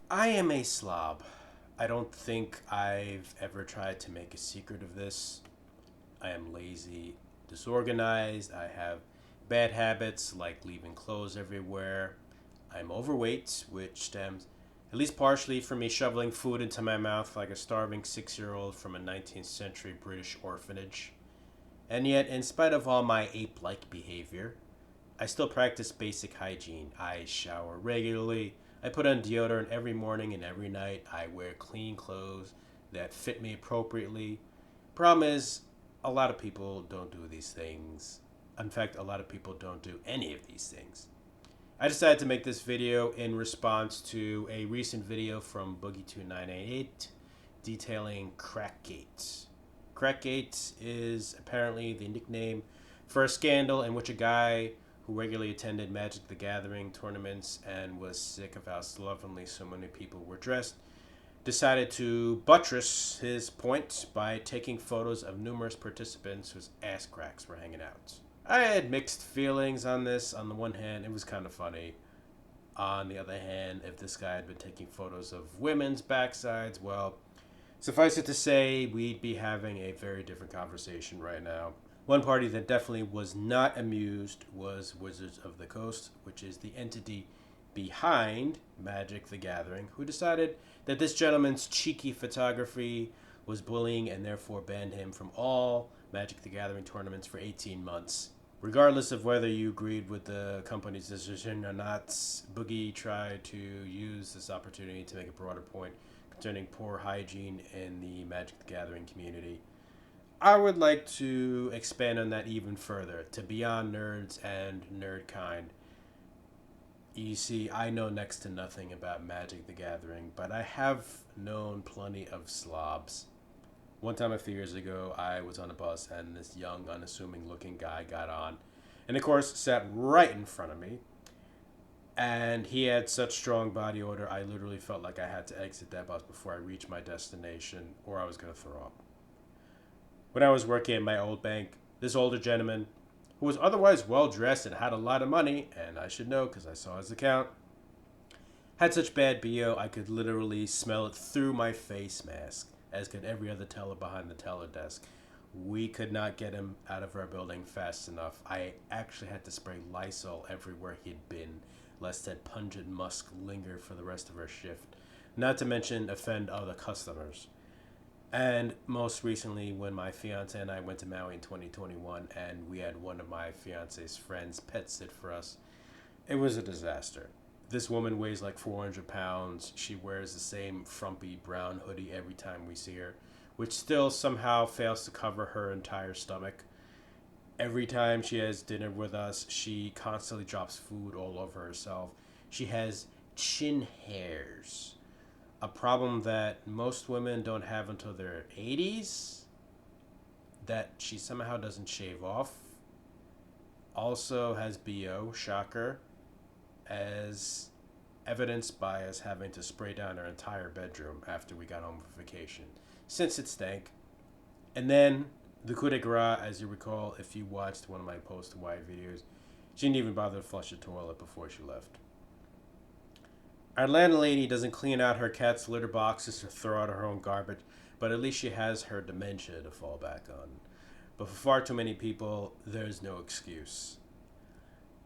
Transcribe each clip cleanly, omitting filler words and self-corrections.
I am a slob. I don't think I've ever tried to make a secret of this. I am lazy, disorganized. I have bad habits like leaving clothes everywhere. I'm overweight, which stems at least partially from me shoveling food into my mouth like a starving 6-year-old from a 19th century British orphanage. And yet, in spite of all my ape like behavior, I still practice basic hygiene. I shower regularly. I put on deodorant every morning and every night. I wear clean clothes that fit me appropriately. Problem is, a lot of people don't do these things. In fact, a lot of people don't do any of these things. I decided to make this video in response to a recent video from Boogie2988 detailing Crackgate. Crackgate is apparently the nickname for a scandal in which a guy who regularly attended Magic the Gathering tournaments and was sick of how slovenly so many people were dressed decided to buttress his point by taking photos of numerous participants whose ass cracks were hanging out. I had mixed feelings on this. On the one hand, it was kind of funny. On the other hand, if this guy had been taking photos of women's backsides, well, suffice it to say, we'd be having a very different conversation right now. One party that definitely was not amused was Wizards of the Coast, which is the entity behind Magic the Gathering, who decided that this gentleman's cheeky photography was bullying and therefore banned him from all Magic the Gathering tournaments for 18 months. Regardless of whether you agreed with the company's decision or not, Boogie tried to use this opportunity to make a broader point concerning poor hygiene in the Magic the Gathering community. I would like to expand on that even further, to beyond nerds and nerdkind. You see, I know next to nothing about Magic the Gathering, but I have known plenty of slobs. One time a few years ago, I was on a bus and this young, unassuming looking guy got on, and of course, sat right in front of me. And he had such strong body odor, I literally felt like I had to exit that bus before I reached my destination, or I was going to throw up. When I was working at my old bank, this older gentleman, who was otherwise well dressed and had a lot of money, and I should know because I saw his account, had such bad BO I could literally smell it through my face mask, as could every other teller behind the teller desk. We could not get him out of our building fast enough. I actually had to spray Lysol everywhere he'd been, lest that pungent musk linger for the rest of our shift, not to mention offend other customers. And most recently, when my fiance and I went to Maui in 2021 and we had one of my fiance's friends pet sit for us, it was a disaster. This woman weighs like 400 pounds. She wears the same frumpy brown hoodie every time we see her, which still somehow fails to cover her entire stomach. Every time she has dinner with us, she constantly drops food all over herself. She has chin hairs, a problem that most women don't have until their 80s, that she somehow doesn't shave off. Also has BO, shocker, as evidenced by us having to spray down our entire bedroom after we got home for vacation, since it stank. And then the coup de grace, as you recall, if you watched one of my post Hawaii videos, she didn't even bother to flush the toilet before she left. Our landlady doesn't clean out her cat's litter boxes or throw out her own garbage, but at least she has her dementia to fall back on. But for far too many people, there's no excuse.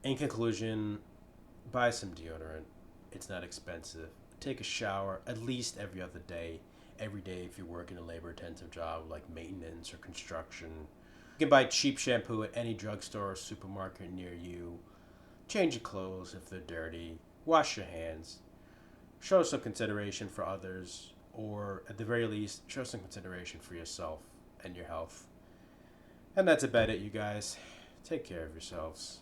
In conclusion, buy some deodorant. It's not expensive. Take a shower at least every other day. Every day if you work in a labor intensive job like maintenance or construction. You can buy cheap shampoo at any drugstore or supermarket near you. Change your clothes if they're dirty. Wash your hands. Show some consideration for others, or at the very least, show some consideration for yourself and your health. And that's about it, you guys. Take care of yourselves.